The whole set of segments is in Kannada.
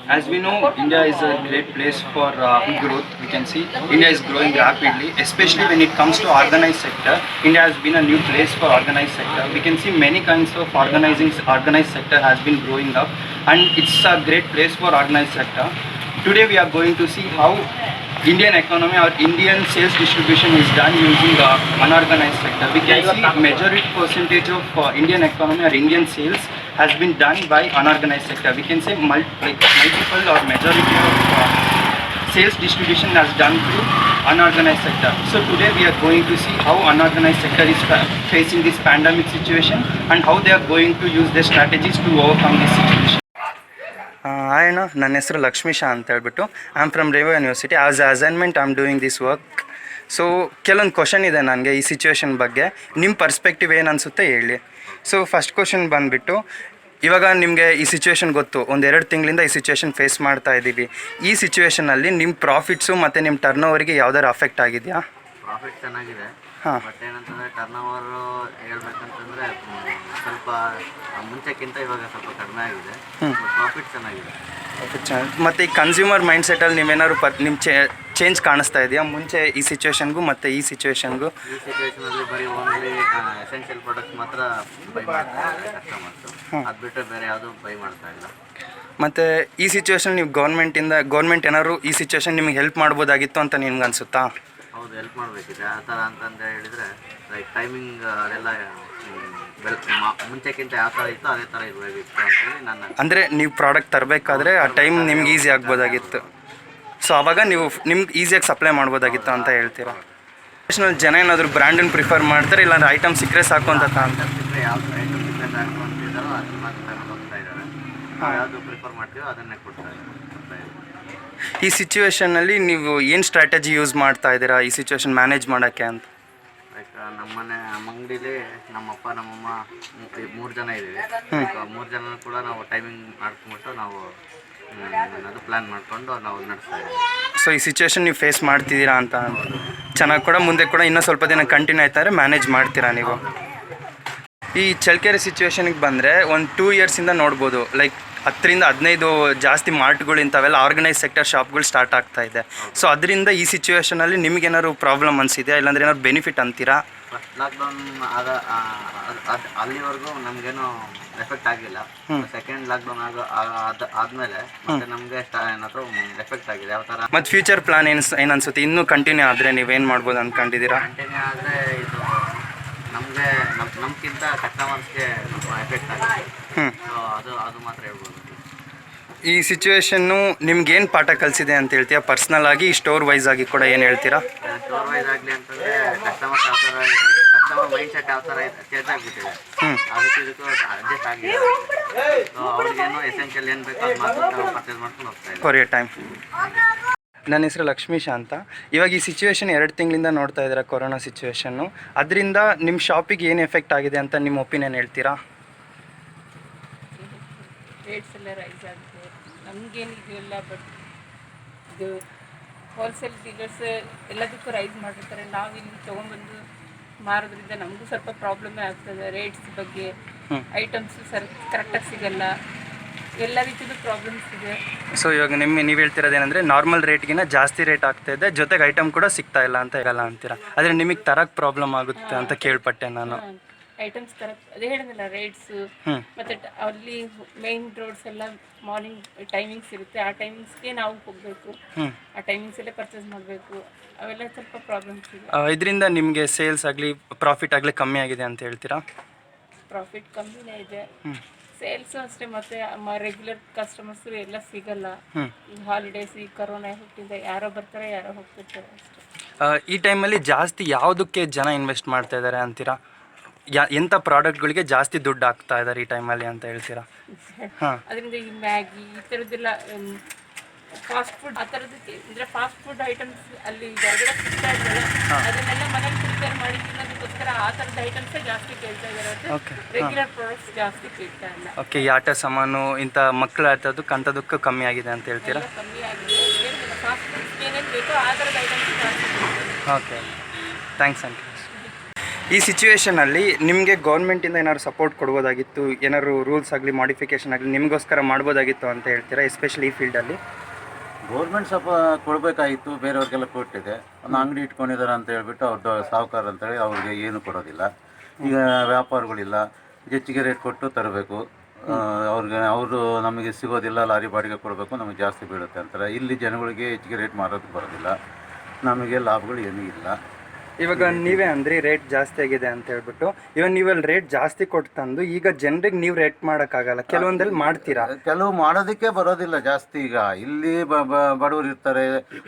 As we know, India is a great place for growth. We can see India is growing rapidly, especially when it comes to organized sector. India has been a new place for organized sector. We can see many kinds of organized sector has been growing up, and it's a great place for organized sector. Today we are going to see how Indian economy or Indian sales distribution is done using unorganized sector. We can see majority percentage of Indian economy or Indian sales has been done by unorganized sector. We can say multiple or majority of sales distribution has done through unorganized sector. So today we are going to see how unorganized sector is facing this pandemic situation and how they are going to use their strategies to overcome this situation. Hi ಅಣ್ಣ, ನನ್ನ ಹೆಸರು ಲಕ್ಷ್ಮೀಶಾ ಅಂತ ಹೇಳ್ಬಿಟ್ಟು I am from Reva university. As a assignment I am doing this work. So ಕೆಲವೊಂದು ಕ್ವಶನ್ ಇದೆ ನನಗೆ ಈ ಸಿಚುವೇಶನ್ ಬಗ್ಗೆ. ನಿಮ್ಮ ಪರ್ಸ್ಪೆಕ್ಟಿವ್ ಏನು ಅನಿಸುತ್ತೆ ಹೇಳಿ. ಸೊ ಫಸ್ಟ್ ಕ್ವಶನ್ ಬಂದುಬಿಟ್ಟು, ಇವಾಗ ನಿಮಗೆ ಈ ಸಿಚುವೇಶನ್ ಗೊತ್ತು, ಒಂದೆರಡು ತಿಂಗಳಿಂದ ಈ ಸಿಚುವೇಶನ್ ಫೇಸ್ ಮಾಡ್ತಾ ಇದ್ದೀವಿ. ಈ ಸಿಚುವೇಶನಲ್ಲಿ ನಿಮ್ಮ ಪ್ರಾಫಿಟ್ಸು ಮತ್ತು ನಿಮ್ಮ ಟರ್ನ್ ಓವರಿಗೆ ಯಾವ್ದಾರು ಅಫೆಕ್ಟ್ ಆಗಿದೆಯಾ? ಪ್ರಾಫಿಟ್ ಚೆನ್ನಾಗಿದೆ. ಬಟ್ ಏನಂತಂದರೆ ಟರ್ನ್ ಓವರು ಹೇಳ್ಬೇಕಂತಂದರೆ ಸ್ವಲ್ಪ ಮುಂಚೆಕ್ಕಿಂತ ಇವಾಗ ಸ್ವಲ್ಪ ಕಡಿಮೆ ಆಗಿದೆ. ಪ್ರಾಫಿಟ್ ಚೆನ್ನಾಗಿದೆ. ಮತ್ತು ಈ ಕನ್ಸ್ಯೂಮರ್ ಮೈಂಡ್ಸೆಟ್ಟಲ್ಲಿ ನೀವೇನಾದ್ರು ನಿಮ್ಮ ಚೇಂಜ್ ಕಾಣಿಸ್ತಾ ಇದೆಯಾ ಮುಂಚೆ ಈ ಸಿಚುವೇಶನ್ಗೂ ಮತ್ತು ಈ ಸಿಚುವೇಶನ್ಗೂ? ಈ ಸಿಚುವೇಶನಲ್ಲಿ ಬರೀ ಓನ್ಲಿ ಎಸೆನ್ಷಿಯಲ್ ಪ್ರಾಡಕ್ಟ್ಸ್ ಮಾತ್ರ ಬೈ ಮಾಡ್ತಾ ಇದ್ದಾರೆ ಕಸ್ಟಮರ್ಸು. ಅದು ಬಿಟ್ಟರೆ ಬೇರೆ ಯಾವುದೂ ಬೈ ಮಾಡ್ತಾ ಇಲ್ಲ. ಮತ್ತು ಈ ಸಿಚುವೇಶನ್ ನೀವು ಗೌರ್ಮೆಂಟ್ ಏನಾದ್ರು ಈ ಸಿಚುವೇಶನ್ ನಿಮಗೆ ಹೆಲ್ಪ್ ಮಾಡ್ಬೋದಾಗಿತ್ತು ಅಂತ ನಿಮ್ಗೆ ಅನಿಸುತ್ತಾ? ಹೌದು, ಹೆಲ್ಪ್ ಮಾಡಬೇಕಿದೆ. ಆ ಥರ ಅಂತಂದು ಹೇಳಿದರೆ ಲೈಕ್ ಟೈಮಿಂಗ್ ಅದೆಲ್ಲ ಮುಂಚೆಕ್ಕಿಂತ ಯಾವ ಥರ ಇತ್ತು ಅದೇ ಥರ ಇರಬೇಕಿತ್ತು ಅಂತೇಳಿ ನನ್ನ. ಅಂದರೆ ನೀವು ಪ್ರಾಡಕ್ಟ್ ತರಬೇಕಾದ್ರೆ ಆ ಟೈಮ್ ನಿಮ್ಗೆ ಈಸಿ ಆಗ್ಬೋದಾಗಿತ್ತು. ಸೊ ಆವಾಗ ನಿಮ್ಗೆ ಈಸಿಯಾಗಿ ಸಪ್ಲೈ ಮಾಡ್ಬೋದಾಗಿತ್ತು ಅಂತ ಹೇಳ್ತೀರಾ? ಜನ ಏನಾದರೂ ಬ್ರ್ಯಾಂಡನ್ನು ಪ್ರಿಫರ್ ಮಾಡ್ತಾರೆ, ಇಲ್ಲಾಂದ್ರೆ ಐಟಮ್ ಸಿಕ್ಕರೆ ಸಾಕು ಅಂತ ಯಾವ ಐಟಮ್ ಸಿಕ್ಕರೆ ಸಾಕು ಅಂತಿದ್ದಾರೋ ಅದನ್ನ ಮಾತ್ರ ತಗೊಂಡು ಹೋಗ್ತಾ ಇದ್ದಾರೆ. ಯಾವುದು ಪ್ರಿಫರ್ ಮಾಡ್ತೀವೋ ಅದನ್ನೇ ಕೊಡ್ತಾ ಇದ್ದಾರೆ. ಈ ಸಿಚುವೇಶನ್ನಲ್ಲಿ ನೀವು ಏನು ಸ್ಟ್ರಾಟಜಿ ಯೂಸ್ ಮಾಡ್ತಾ ಇದ್ದೀರಾ ಈ ಸಿಚುವೇಶನ್ ಮ್ಯಾನೇಜ್ ಮಾಡೋಕ್ಕೆ ಅಂತ? ಲೈಕ್ ನಮ್ಮ ಅಂಗಡಿಲಿ ನಮ್ಮಪ್ಪ ನಮ್ಮಮ್ಮ 3 ಜನ ಇದ್ದೀವಿ. 3 ಜನ ಕೂಡ ನಾವು ಟೈಮಿಂಗ್ ಮಾಡ್ಕೊಂಬಿಟ್ಟು ನಾವು ಅದು ಪ್ಲ್ಯಾನ್ ಮಾಡಿಕೊಂಡು ನಾವು ನಡೆಸ್ತಾ ಇದ್ದೀವಿ. ಸೊ ಈ ಸಿಚುವೇಶನ್ ನೀವು ಫೇಸ್ ಮಾಡ್ತಿದ್ದೀರಾ ಅಂತ ಚೆನ್ನಾಗಿ ಕೂಡ ಮುಂದೆ ಕೂಡ ಇನ್ನೂ ಸ್ವಲ್ಪ ದಿನ ಕಂಟಿನ್ಯೂ ಆಯ್ತಾರೆ ಮ್ಯಾನೇಜ್ ಮಾಡ್ತೀರಾ ನೀವು? ಈ ಚಳ್ಳಕೆರೆ ಸಿಚುವೇಶನ್ಗೆ ಬಂದರೆ ಒಂದು 2 ಇಯರ್ಸಿಂದ ನೋಡ್ಬೋದು, ಲೈಕ್ 10-15 ಜಾಸ್ತಿ ಮಾರ್ಟ್ಗಳು ಇಂಥವೆಲ್ಲ ಆರ್ಗನೈಸ್ ಸೆಕ್ಟರ್ ಶಾಪ್ಗಳು ಸ್ಟಾರ್ಟ್ ಆಗ್ತಾ ಇದೆ. ಸೊ ಅದರಿಂದ ಈ ಸಿಚುವೇಶನಲ್ಲಿ ನಿಮಗೇನಾದ್ರು ಪ್ರಾಬ್ಲಮ್ ಅನಿಸಿದೆಯಾ, ಇಲ್ಲಾಂದ್ರೆ ಏನಾದ್ರು ಬೆನಿಫಿಟ್ ಅಂತೀರಾ? ಫಸ್ಟ್ ಲಾಕ್ಡೌನ್ ಅಲ್ಲಿವರೆಗೂ ನಮಗೇನು ಎಫೆಕ್ಟ್ ಆಗಿಲ್ಲ. ಸೆಕೆಂಡ್ ಲಾಕ್ಡೌನ್ ಆದಮೇಲೆ ಮತ್ತೆ ನಮಗೆ ಏನಾದರೂ ಎಫೆಕ್ಟ್ ಆಗಿದೆ. ಯಾವ ಥರ ಮತ್ತು ಫ್ಯೂಚರ್ ಪ್ಲಾನ್ ಏನು ಅನಿಸುತ್ತೆ? ಇನ್ನೂ ಕಂಟಿನ್ಯೂ ಆದರೆ ನೀವೇನು ಮಾಡ್ಬೋದು ಅಂದ್ಕೊಂಡಿದ್ದೀರಾ? ಕಂಟಿನ್ಯೂ ಆದರೆ ಇದು ನಮಗೆ ನಮ್ಗಿಂತ ಕಸ್ಟಮರ್ಸ್ಗೆ ಎಫೆಕ್ಟ್ ಆಗಿದೆ. ಸೊ ಅದು ಮಾತ್ರ ಹೇಳ್ಬೋದು. ಈ ಸಿಚುವೇಶನ್ನು ನಿಮ್ಗೇನು ಪಾಠ ಕಲಿಸಿದೆ ಅಂತ ಹೇಳ್ತೀರಾ ಪರ್ಸ್ನಲ್ ಆಗಿ, ಸ್ಟೋರ್ ವೈಸ್ ಆಗಿ ಕೂಡ ಏನು ಹೇಳ್ತೀರಾ? ಸ್ಟೋರ್ ವೈಸ್ ಆಗಲಿ ಅಂತಂದರೆ ಕಸ್ಟಮರ್ ಮೈಂಡ್ ಸೆಟ್ ಯಾವ ಥರ ಚೇಂಜ್ ಆಗಿಬಿಟ್ಟಿದೆ. ಅದಕ್ಕೆ ಇದಕ್ಕೂ ಅಡ್ಜಸ್ಟ್ ಆಗಿದೆ. ಸೊ ಅವ್ರಿಗೇನು ಎಸೆನ್ಷಿಯಲ್ ಏನು ಬೇಕೋ ಅದು ಮಾತ್ರ ಪರ್ಚೇಸ್ ಮಾಡ್ಕೊಂಡು ಹೋಗ್ತಾ ಇದೆ. For your time. ನನ್ನ ಹೆಸರು ಲಕ್ಷ್ಮೀಶಾ ಅಂತ. ಇವಾಗ ಈ ಸಿಚುವೇಶನ್ 2 ತಿಂಗಳಿಂದ ನೋಡ್ತಾ ಇದ್ದೀರಾ, ಕೊರೋನಾ ಸಿಚುವೇಶನ್ನು. ಅದರಿಂದ ನಿಮ್ಮ ಶಾಪಿಗೆ ಏನು ಎಫೆಕ್ಟ್ ಆಗಿದೆ ಅಂತ ನಿಮ್ಮ ಒಪಿನಿಯನ್ ಹೇಳ್ತೀರಾ? ರೇಟ್ಸ್ ಎಲ್ಲ ರೈಸ್ ಆಗಿದೆ. ನಮಗೇನು ಇದೆಲ್ಲ, ಬಟ್ ಇದು ಹೋಲ್ಸೇಲ್ ಡೀಲರ್ಸ್ ಎಲ್ಲದಕ್ಕೂ ರೈಸ್ ಮಾಡಿರ್ತಾರೆ. ನಾವು ಇಲ್ಲಿ ತೊಗೊಂಬಂದು ಮಾರೋದ್ರಿಂದ ನಮಗೂ ಸ್ವಲ್ಪ ಪ್ರಾಬ್ಲಮ್ಮೇ ಆಗ್ತದೆ. ರೇಟ್ಸ್ ಬಗ್ಗೆ ಐಟಮ್ಸು ಕರೆಕ್ಟಾಗಿ ಸಿಗಲ್ಲ, ಎಲ್ಲ ರೀತಿಯದು ಪ್ರಾಬ್ಲಮ್ಸ್ ಇದೆ. ಸೊ ಇವಾಗ ನೀವು ಹೇಳ್ತಿರೋದೇನೆಂದರೆ ನಾರ್ಮಲ್ ರೇಟ್ಗಿಂತ ಜಾಸ್ತಿ ರೇಟ್ ಆಗ್ತಾಯಿದೆ, ಜೊತೆಗೆ ಐಟಮ್ ಕೂಡ ಸಿಗ್ತಾ ಇಲ್ಲ ಅಂತ ಹೇಳಲ್ಲ ಅಂತೀರಾ. ಆದರೆ ನಿಮಗೆ ತರಕ್ಕೆ ಪ್ರಾಬ್ಲಮ್ ಆಗುತ್ತೆ ಅಂತ ಕೇಳ್ಪಟ್ಟೆ ನಾನು. ಐಟಮ್ಸ್ ಅದೇ ಹೇಳಿದ್ನಲ್ಲ, ರೇಟ್ಸು ಮತ್ತು ಅಲ್ಲಿ ಮೇನ್ ರೋಡ್ಸ್ ಎಲ್ಲ ಮಾರ್ನಿಂಗ್ ಟೈಮಿಂಗ್ಸ್ ಇರುತ್ತೆ. ಆ ಟೈಮಿಂಗ್ಸ್ಗೆ ನಾವು ಹೋಗಬೇಕು, ಆ ಟೈಮಿಂಗ್ಸಲ್ಲೇ ಪರ್ಚೇಸ್ ಮಾಡಬೇಕು. ಅವೆಲ್ಲ ಸ್ವಲ್ಪ ಪ್ರಾಬ್ಲಮ್ಸ್ ಇದೆ. ಇದರಿಂದ ನಿಮಗೆ ಸೇಲ್ಸ್ ಆಗಲಿ ಪ್ರಾಫಿಟ್ ಆಗಲಿ ಕಮ್ಮಿ ಆಗಿದೆ ಅಂತ ಹೇಳ್ತೀರಾ? ಪ್ರಾಫಿಟ್ ಕಮ್ಮಿನೇ ಇದೆ, ಸೇಲ್ಸು ಅಷ್ಟೇ. ಮತ್ತು ರೆಗ್ಯುಲರ್ ಕಸ್ಟಮರ್ಸು ಎಲ್ಲ ಸಿಗಲ್ಲ. ಈ ಹಾಲಿಡೇಸ್, ಈ ಕರೋನಾ ಹುಟ್ಟಿಂದ ಯಾರೋ ಬರ್ತಾರೆ ಯಾರೋ ಹೋಗ್ತಿರ್ತಾರೆ ಅಷ್ಟೇ. ಈ ಟೈಮಲ್ಲಿ ಜಾಸ್ತಿ ಯಾವುದಕ್ಕೆ ಜನ ಇನ್ವೆಸ್ಟ್ ಮಾಡ್ತಾ ಇದ್ದಾರೆ ಅಂತೀರಾ? ಎಂಥ ಪ್ರಾಡಕ್ಟ್ಗಳಿಗೆ ಜಾಸ್ತಿ ದುಡ್ಡು ಹಾಕ್ತಾ ಇದ್ದಾರೆ ಈ ಟೈಮಲ್ಲಿ ಅಂತ ಹೇಳ್ತೀರಾ? ಅದರಿಂದ ಈ ಮ್ಯಾಗಿ ಈ ಥರದ್ದೆಲ್ಲ ಫಾಸ್ಟ್ ಫುಡ್, ಆ ಥರದಕ್ಕೆ ಅಂದರೆ ಫಾಸ್ಟ್ ಫುಡ್ ಐಟಮ್ಸ್ ಅಲ್ಲಿ ಹೊರಗಡೆ ಸಿಗ್ತಾ ಇದ್ದಲ್ಲ, ಅದನ್ನೆಲ್ಲ ಮನೇಲಿ ಪ್ರಿಪೇರ್ ಮಾಡಿ ತಿನ್ನೋದಕ್ಕೋಸ್ಕರ ಆ ಥರದ ಐಟಮ್ಸೇ ಜಾಸ್ತಿ ಕೇಳ್ತಾ ಇದ್ದಾರೆ. ರೆಗ್ಯುಲರ್ ಪ್ರಾಡಕ್ಟ್ಸ್ ಜಾಸ್ತಿ ಕೇಳ್ತಾ ಇಲ್ಲ. ಓಕೆ, ಈ ಆಟ ಸಾಮಾನು ಇಂಥ ಮಕ್ಕಳು ಆಟೋದಕ್ಕೆ ಅಂಥದಕ್ಕೂ ಕಮ್ಮಿ ಆಗಿದೆ ಅಂತ ಹೇಳ್ತೀರಾ? ಕಮ್ಮಿ ಆಗಿದೆ. ಫಾಸ್ಟ್ ಫುಡ್ ಏನೇನು ಬೇಕೋ ಆ ಥರದ ಐಟಮ್ಸ್ ಜಾಸ್ತಿ ಕೇಳ್ತಾರೆ. ಓಕೆ, ಥ್ಯಾಂಕ್ಸ್ ಅಂತ. ಈ ಸಿಚುವೇಷನಲ್ಲಿ ನಿಮಗೆ ಗೌರ್ಮೆಂಟಿಂದ ಏನಾದ್ರು ಸಪೋರ್ಟ್ ಕೊಡ್ಬೋದಾಗಿತ್ತು, ಏನಾದ್ರು ರೂಲ್ಸ್ ಆಗಲಿ ಮಾಡಿಫಿಕೇಷನ್ ಆಗಲಿ ನಿಮಗೋಸ್ಕರ ಮಾಡ್ಬೋದಾಗಿತ್ತು ಅಂತ ಹೇಳ್ತೀರಾ, ಎಸ್ಪೆಷಲಿ ಈ ಫೀಲ್ಡಲ್ಲಿ? ಗೌರ್ಮೆಂಟ್ ಸ್ವಲ್ಪ ಕೊಡಬೇಕಾಗಿತ್ತು, ಬೇರೆಯವ್ರಿಗೆಲ್ಲ ಕೊಟ್ಟಿದೆ. ಒಂದು ಅಂಗಡಿ ಇಟ್ಕೊಂಡಿದ್ದಾರೆ ಅಂತ ಹೇಳ್ಬಿಟ್ಟು ಅವ್ರದ್ದು ಸಾಹುಕಾರ ಅಂತೇಳಿ ಅವ್ರಿಗೆ ಏನು ಕೊಡೋದಿಲ್ಲ. ಈಗ ವ್ಯಾಪಾರಗಳಿಲ್ಲ, ಹೆಚ್ಚಿಗೆ ರೇಟ್ ಕೊಟ್ಟು ತರಬೇಕು, ಅವ್ರಿಗೆ ಅವರು ನಮಗೆ ಸಿಗೋದಿಲ್ಲ, ಲಾರಿ ಬಾಡಿಗೆ ಕೊಡಬೇಕು, ನಮಗೆ ಜಾಸ್ತಿ ಬೀಳುತ್ತೆ ಅಂತಾರೆ. ಇಲ್ಲಿ ಜನಗಳಿಗೆ ಹೆಚ್ಚಿಗೆ ರೇಟ್ ಮಾರೋದು ಬರೋದಿಲ್ಲ, ನಮಗೆ ಲಾಭಗಳು ಏನೂ ಇಲ್ಲ. ಇವಾಗ ನೀವೇ ಅಂದರೆ ರೇಟ್ ಜಾಸ್ತಿ ಆಗಿದೆ ಅಂತ ಹೇಳ್ಬಿಟ್ಟು, ಇವಾಗ ನೀವಲ್ಲಿ ರೇಟ್ ಜಾಸ್ತಿ ಕೊಟ್ಟು ತಂದು ಈಗ ಜನರಿಗೆ ನೀವು ರೇಟ್ ಮಾಡೋಕ್ಕಾಗಲ್ಲ, ಕೆಲವೊಂದಲ್ಲಿ ಮಾಡ್ತೀರಾ? ಕೆಲವು ಮಾಡೋದಕ್ಕೆ ಬರೋದಿಲ್ಲ ಜಾಸ್ತಿ. ಈಗ ಇಲ್ಲಿ ಬಡವರು ಇರ್ತಾರೆ,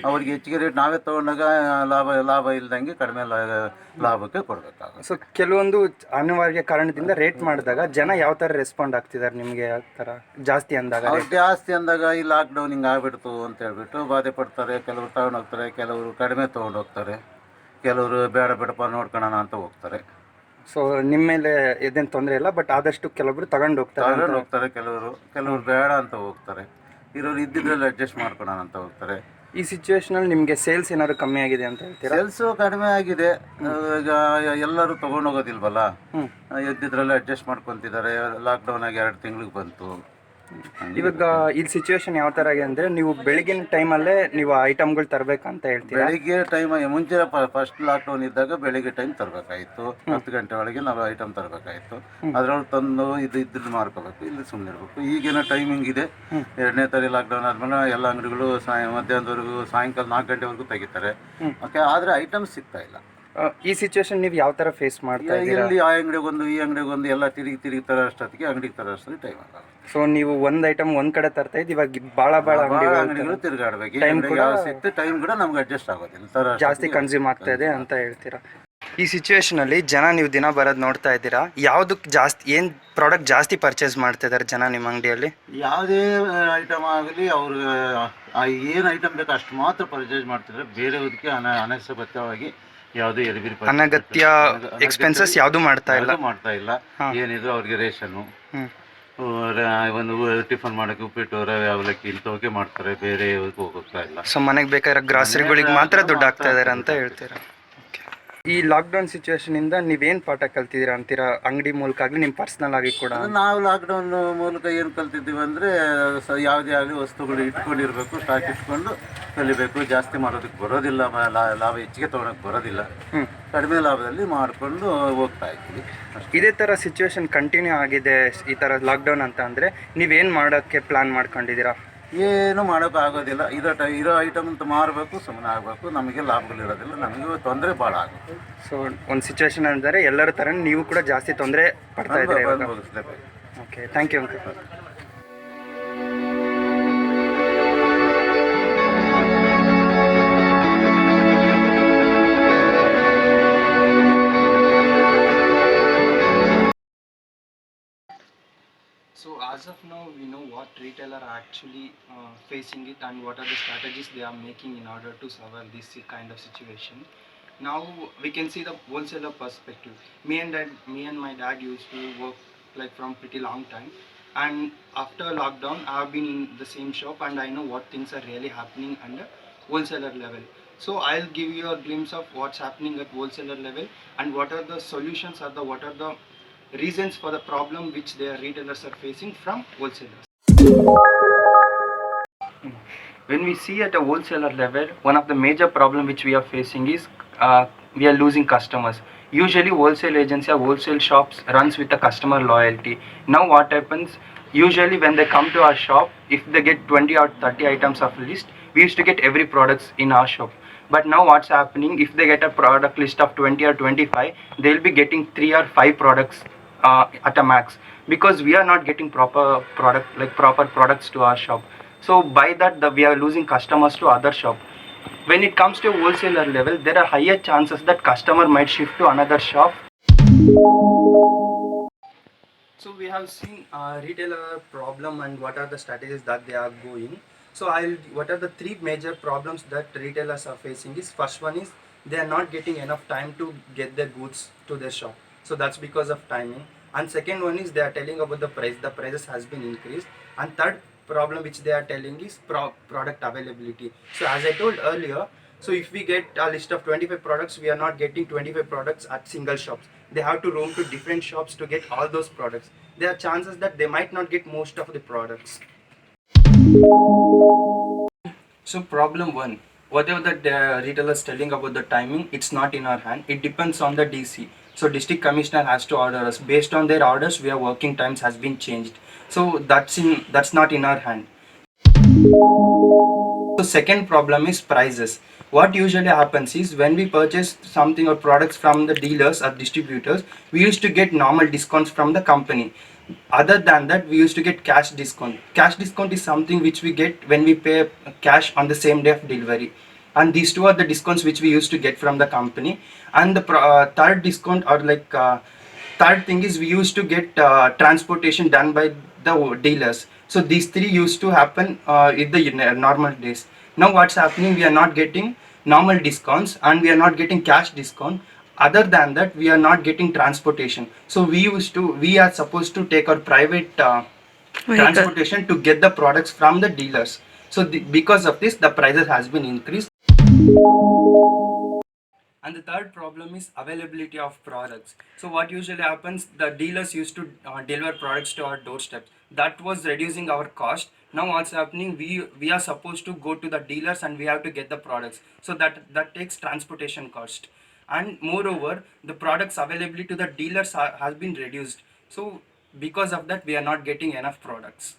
ಅವ್ರಿಗೆ ಹೆಚ್ಚಿಗೆ ರೇಟ್ ನಾವೇ ತೊಗೊಂಡಾಗ ಲಾಭ ಇಲ್ದಂಗೆ ಕಡಿಮೆ ಲಾಭಕ್ಕೆ ಕೊಡಬೇಕಾಗುತ್ತೆ. ಸೊ ಕೆಲವೊಂದು ಅನಿವಾರ್ಯ ಕಾರಣದಿಂದ ರೇಟ್ ಮಾಡಿದಾಗ ಜನ ಯಾವ ಥರ ರೆಸ್ಪಾಂಡ್ ಆಗ್ತಿದ್ದಾರೆ ನಿಮಗೆ? ಆ ಥರ ಜಾಸ್ತಿ ಅಂದಾಗ ಅವ್ರು ಜಾಸ್ತಿ ಅಂದಾಗ ಈ ಲಾಕ್ಡೌನ್ ಹಿಂಗೆ ಆಗ್ಬಿಡ್ತು ಅಂತ ಹೇಳ್ಬಿಟ್ಟು ಬಾಧೆ ಪಡ್ತಾರೆ. ಕೆಲವರು ತಗೊಂಡು ಹೋಗ್ತಾರೆ, ಕೆಲವರು ಕಡಿಮೆ ತೊಗೊಂಡು ಹೋಗ್ತಾರೆ, ಕೆಲವರು ಬೇಡ ಬೇಡಪ್ಪ ನೋಡ್ಕೊಳ್ಳೋಣ ಅಂತ ಹೋಗ್ತಾರೆ. ಸೊ ನಿಮ್ಮ ಮೇಲೆ ಇದೇನು ತೊಂದರೆ ಇಲ್ಲ, ಬಟ್ ಆದಷ್ಟು ಕೆಲವೊಬ್ರು ತಗೊಂಡು ಹೋಗ್ತಾರೆ, ಕೆಲವರು ಬೇಡ ಅಂತ ಹೋಗ್ತಾರೆ, ಇರೋರು ಇದ್ದಿದ್ರಲ್ಲಿ ಅಡ್ಜಸ್ಟ್ ಮಾಡ್ಕೊಳ್ಳೋಣ ಅಂತ ಹೋಗ್ತಾರೆ. ಈ ಸಿಚುವೇಶನಲ್ಲಿ ನಿಮಗೆ ಸೇಲ್ಸ್ ಏನಾದ್ರು ಕಮ್ಮಿ ಆಗಿದೆ ಅಂತ ಹೇಳ್ತೀರಾ? ಸೇಲ್ಸು ಕಡಿಮೆ ಆಗಿದೆ. ಈಗ ಎಲ್ಲರೂ ತೊಗೊಂಡು ಹೋಗೋದಿಲ್ವಲ್ಲ, ಇದ್ದಿದ್ರಲ್ಲಿ ಅಡ್ಜಸ್ಟ್ ಮಾಡ್ಕೊತಿದ್ದಾರೆ. ಲಾಕ್ಡೌನ್ ಆಗಿ 2 ತಿಂಗಳಿಗೆ ಬಂತು. ಇವಾಗ ಈ ಸಿಚುವೇಶನ್ ಯಾವ ಥರ ಆಗಿದೆ ಅಂದರೆ, ನೀವು ಬೆಳಗಿನ ಟೈಮಲ್ಲೇ ನೀವು ಐಟಮ್ಗಳು ತರಬೇಕಂತ ಹೇಳ್ತೀರಾ? ಬೆಳಿಗ್ಗೆ ಟೈಮ್ ಮುಂಚೆ ಫಸ್ಟ್ ಲಾಕ್ಡೌನ್ ಇದ್ದಾಗ ಬೆಳಿಗ್ಗೆ ಟೈಮ್ ತರಬೇಕಾಯಿತು, 10 ಗಂಟೆ ಒಳಗೆ ನಾವು ಐಟಮ್ ತರಬೇಕಾಯಿತು. ಅದ್ರೊಳಗೆ ತಂದು ಇದ್ರಲ್ಲಿ ಮಾರ್ಕೋಬೇಕು, ಇಲ್ಲಿ ಸುಮ್ಮನೆ ಇರಬೇಕು. ಈಗಿನ ಟೈಮಿಂಗ್ ಇದೆ, 2ನೇ ತಾರೀಕು ಲಾಕ್ಡೌನ್ ಆದ್ಮೇಲೆ ಎಲ್ಲ ಅಂಗಡಿಗಳು ಮಧ್ಯಾಹ್ನದವರೆಗೂ ಸಾಯಂಕಾಲ 4 ಗಂಟೆವರೆಗೂ ತೆಗಿತಾರೆ. ಓಕೆ, ಆದರೆ ಐಟಮ್ಸ್ ಸಿಗ್ತಾ ಇಲ್ಲ. ಈ ಸಿಚುವೇಶನ್ ನೀವು ಯಾವ ಥರ ಫೇಸ್ ಮಾಡ್ತಾ ಇದ್ದೀರಾ? ಇಲ್ಲಿ ಆ ಅಂಗಡಿಗೊಂದು ಈ ಅಂಗಡಿಗೊಂದು ಎಲ್ಲ ತಿರುಗಿ ತರ ಅಷ್ಟೊತ್ತಿಗೆ ಅಂಗಡಿಗೆ ತರ ಅಷ್ಟೊತ್ತಿಗೆ ಟೈಮ್ ಆಗಲ್ಲ. ಸೊ ನೀವು ಒಂದು ಐಟಮ್ ಒಂದ್ ಕಡೆ ತರ್ತಾ ಇದ್ದು, ಇವಾಗ ಭಾಳ ಅಂಗಡಿಗಳು ತಿರುಗಾಡ್ಬೇಕು. ಟೈಮ್ ಕೂಡ ನಮ್ಗೆ ಅಡ್ಜಸ್ಟ್ ಆಗೋದಿಲ್ಲ, ಜಾಸ್ತಿ ಕನ್ಸ್ಯೂಮ್ ಆಗ್ತಾ ಇದೆ ಅಂತ ಹೇಳ್ತೀರಾ? ಈ ಸಿಚುವೇಶನಲ್ಲಿ ಜನ ನೀವು ದಿನ ಬರೋದು ನೋಡ್ತಾ ಇದ್ದೀರಾ, ಯಾವುದಕ್ಕೆ ಜಾಸ್ತಿ ಏನು ಪ್ರಾಡಕ್ಟ್ ಜಾಸ್ತಿ ಪರ್ಚೇಸ್ ಮಾಡ್ತಾ ಇದ್ದಾರೆ ಜನ ನಿಮ್ಮ ಅಂಗಡಿಯಲ್ಲಿ? ಯಾವುದೇ ಐಟಮ್ ಆಗಲಿ ಅವ್ರು ಏನು ಐಟಮ್ ಬೇಕು ಅಷ್ಟು ಮಾತ್ರ ಪರ್ಚೇಸ್ ಮಾಡ್ತಿದ್ದಾರೆ. ಬೇರೆಯವ್ರಿಗೆ ಅನವಶ್ಯಕವಾಗಿ ಯಾವುದೇ ಅನಗತ್ಯ ಎಕ್ಸ್ಪೆನ್ಸಸ್ ಯಾವುದು ಮಾಡ್ತಾ ಇಲ್ಲ. ಏನಿದ್ರು ಅವ್ರಿಗೆ ರೇಷನ್ನು, ಒಂದು ಟಿಫನ್ ಮಾಡೋಕೆ ಉಪ್ಪಿಟ್ಟು, ರವೆ, ಅವಲಕ್ಕಿ ಇಂಥವಕ್ಕೆ ಮಾಡ್ತಾರೆ, ಬೇರೆ ಹೋಗ್ತಾ ಇಲ್ಲ. ಸೊ ಮನೆಗೆ ಬೇಕಾಗಿರೋ ಗ್ರಾಸರಿಗಳಿಗೆ ಮಾತ್ರ ದುಡ್ಡು ಹಾಕ್ತಾ ಇದ್ದಾರೆ ಅಂತ ಹೇಳ್ತೀರಾ? ಈ ಲಾಕ್ಡೌನ್ ಸಿಚುವೇಶನಿಂದ ನೀವೇನು ಪಾಠ ಕಲ್ತಿದ್ದೀರಾ ಅಂತೀರಾ? ಅಂಗಡಿ ಮೂಲಕ ಆಗಲಿ ನಿಮ್ಮ ಪರ್ಸ್ನಲ್ ಆಗಿ ಕೂಡ? ನಾವು ಲಾಕ್ಡೌನ್ ಮೂಲಕ ಏನು ಕಲ್ತಿದ್ದೀವಿ ಅಂದರೆ, ಯಾವುದೇ ಆಗಲಿ ವಸ್ತುಗಳು ಇಟ್ಕೊಂಡಿರಬೇಕು, ಸ್ಟಾಕ್ ಇಟ್ಕೊಂಡು ಕಲಿಬೇಕು. ಜಾಸ್ತಿ ಮಾಡೋದಕ್ಕೆ ಬರೋದಿಲ್ಲ, ಲಾಭ ಹೆಚ್ಚಿಗೆ ತೊಗೊಳಕ್ಕೆ ಬರೋದಿಲ್ಲ, ಕಡಿಮೆ ಲಾಭದಲ್ಲಿ ಮಾಡಿಕೊಂಡು ಹೋಗ್ತಾ ಇದ್ದೀವಿ. ಇದೇ ಥರ ಸಿಚುವೇಶನ್ ಕಂಟಿನ್ಯೂ ಆಗಿದೆ ಈ ಥರ ಲಾಕ್ಡೌನ್ ಅಂತ ಅಂದರೆ ನೀವೇನು ಮಾಡೋಕ್ಕೆ ಪ್ಲ್ಯಾನ್ ಮಾಡ್ಕೊಂಡಿದ್ದೀರಾ? ಏನು ಮಾಡೋಕ್ಕಾಗೋದಿಲ್ಲ. ಇರೋ ಐಟಮ್ ಅಂತ ಮಾರಬೇಕು, ಸುಮ್ಮನೆ ಆಗಬೇಕು. ನಮಗೆ ಲಾಭಗಳಿರೋದಿಲ್ಲ, ನಮಗೆ ತೊಂದರೆ ಭಾಳ ಆಗುತ್ತೆ. ಸೊ ಒಂದು ಸಿಚುವೇಶನ್ ಅಂದರೆ ಎಲ್ಲರ ಥರ ನೀವು ಕೂಡ ಜಾಸ್ತಿ ತೊಂದರೆ ಪಡ್ತಾ ಇದ್ದೀರಿ ಇವಾಗ? Okay, thank you uncle. So as of now, we know what retailer are actually facing it and what are the strategies they are making in order to survive this kind of situation. Now we can see the wholesaler perspective. Me and my dad used to work like from pretty long time, and after lockdown I have been in the same shop and I know what things are really happening under wholesaler level. So I'll give you a glimpse of what's happening at wholesaler level and what are the solutions or what are the reasons for the problem which their retailers are facing from wholesalers. When we see at a wholesaler level, one of the major problem which we are facing is we are losing customers. Usually wholesale agency or wholesale shops runs with a customer loyalty. Now what happens, usually when they come to our shop, if they get 20 or 30 items of list, we used to get every products in our shop. But now what's happening, if they get a product list of 20 or 25, they'll be getting 3 or 5 products at a max, because we are not getting proper products to our shop. So by that we are losing customers to other shop. When it comes to wholesaler level, there are higher chances that customer might shift to another shop. So we have seen retailer problem and what are the strategies that they are going. So what are the 3 major problems that retailers are facing is, first one is they are not getting enough time to get their goods to their shop. So that's because of timing. And second one is they are telling about the price. The prices has been increased. And third problem which they are telling is product availability. So as I told earlier, So if we get a list of 25 products, we are not getting 25 products at single shops. They have to roam to different shops to get all those products. There are chances that they might not get most of the products. So problem one, whatever the retailer is telling about the timing, it's not in our hand. It depends on the DC. So district commissioner has to order us. Based on their orders, our working times has been changed. So that's not in our hand. So second problem is prices. What usually happens is when we purchase something or products from the dealers or distributors, we used to get normal discounts from the company. Other than that, we used to get cash discount. Cash discount is something which we get when we pay cash on the same day of delivery. And these two are the discounts which we used to get from the company. And the third discount or third thing is we used to get transportation done by the dealers. So these three used to happen in the normal days. Now what's happening, we are not getting normal discounts and we are not getting cash discount. Other than that, we are not getting transportation. So we are supposed to take our private transportation to get the products from the dealers. So because of this, the prices has been increased. And the third problem is availability of products. So what usually happens, the dealers used to deliver products to our doorsteps. That was reducing our cost. Now what's happening, we are supposed to go to the dealers and we have to get the products. So that takes transportation cost. And moreover, the products availability to the dealers has been reduced. So because of that, we are not getting enough products.